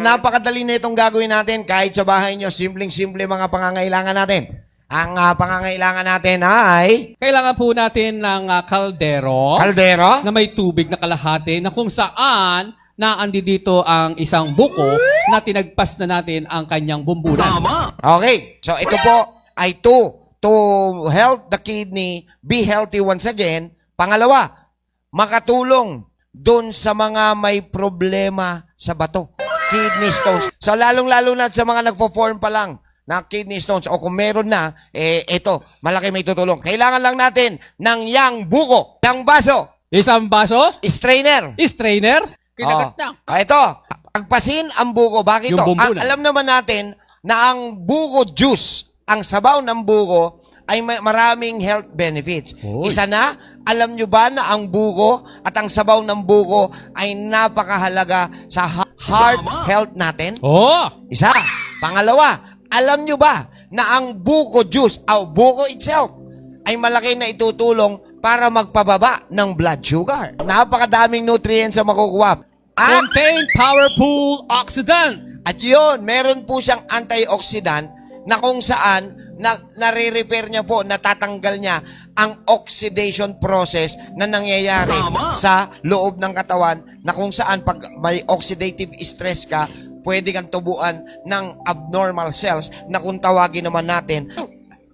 napakadali na itong gagawin natin kahit sa bahay nyo. Simpleng-simple mga pangangailangan natin. Ang pangangailangan natin ay Kailangan po natin ng kaldero kaldero. na may tubig na kalahati na kung saan naandi dito ang isang buko na tinagpas na natin ang kanyang bumbunan. Okay. So, ito po ay to help the kidney be healthy once again. Pangalawa, makatulong doon sa mga may problema sa bato. Kidney stones. So, lalong-lalo na sa mga nagpo-form pa lang na kidney stones o kung meron na, ito, malaki may tutulong. Kailangan lang natin ng yang buko, yang baso, Isang baso, strainer. strainer, kinagat na. Ito, pagpasin ang buko. Bakit Yung ito? bumbunan. Alam naman natin na ang buko juice, ang sabaw ng buko, ay maraming health benefits. Oy. Isa na, alam nyo ba na ang buko at ang sabaw ng buko ay napakahalaga sa heart health natin? Oh! Isa. Pangalawa, alam nyo ba na ang buko juice o buko itself ay malaki na itutulong para magpababa ng blood sugar? Napakadaming nutrients ang makukuha. Contain powerful oxidant. At yun, meron po siyang antioxidant na kung saan nare-repair niya po, natatanggal niya ang oxidation process na nangyayari sa loob ng katawan na kung saan pag may oxidative stress ka, pwede kang tubuan ng abnormal cells na kung tawagin naman natin,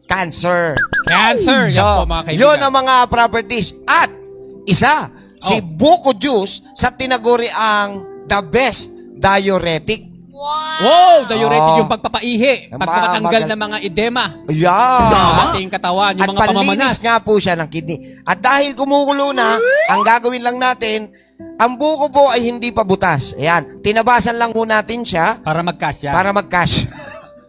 cancer. Cancer. Yan po, mga kaibigan. Yun ang mga properties. At isa, si buko juice sa tinaguri ang the best diuretic. Wow! Diuretic yung pagpapaihi. Ang Pagpapatanggal magal- ng mga edema. Yeah. Sa ating katawan, yung At mga pamamanas. panlinis nga po siya ng kidney. At dahil kumukulo na, ang gagawin lang natin, ang buko po ay hindi pa butas. Ayan, tinabasan lang po natin siya Para magkasya. para mag-cash.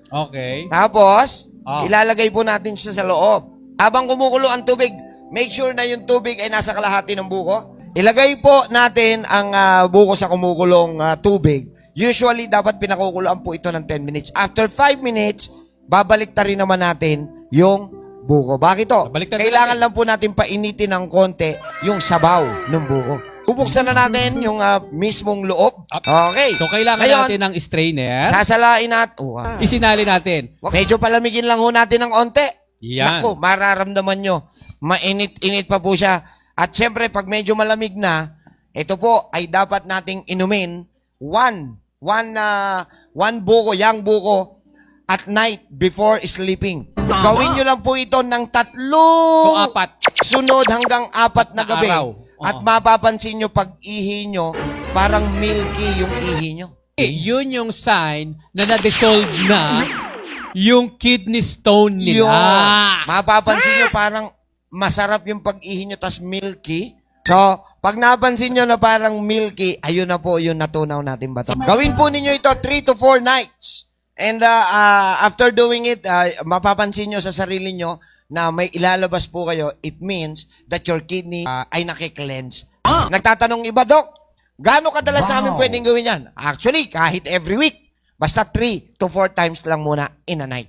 Okay. Tapos, Ah. ilalagay po natin siya sa loob. Habang kumukulo ang tubig, make sure na yung tubig ay nasa kalahati ng buko. Ilagay po natin ang buko sa kumukulong tubig. Usually, dapat pinakukuloan po ito ng 10 minutes. After 5 minutes, babalik rin naman natin yung buko. Bakit to? Baliktarin Kailangan lang po natin painitin ng konti yung sabaw ng buko. Bubuksan na natin yung mismong loob. Okay. So, kailangan Ngayon, natin ng strainer. sasalain natin. Isinali natin. Medyo palamigin lang ho natin ng onte. Yan. Naku, mararamdaman nyo. Mainit-init pa po siya. At syempre, pag medyo malamig na, ito po ay dapat nating inumin one buko, yang buko, at night before sleeping. Gawin nyo lang po ito ng 3 So, 4. sunod hanggang 4 na gabi. araw. At mapapansin nyo pag ihi nyo, parang milky yung ihi nyo. Yun yung sign na na-dissolve na yung kidney stone nila. Yun. Mapapansin nyo parang masarap yung pag-ihi nyo tas milky. So, pag napansin nyo na parang milky, ayun na po yung natunaw natin ba ito. Gawin po ninyo ito 3 to 4 nights. And after doing it, mapapansin nyo sa sarili nyo na may ilalabas po kayo, it means that your kidney ay nakikleanse. Nagtatanong iba, Dok, gaano kadalas namin pwedeng gawin yan? Actually, kahit every week. Basta 3 to 4 times lang muna in a night.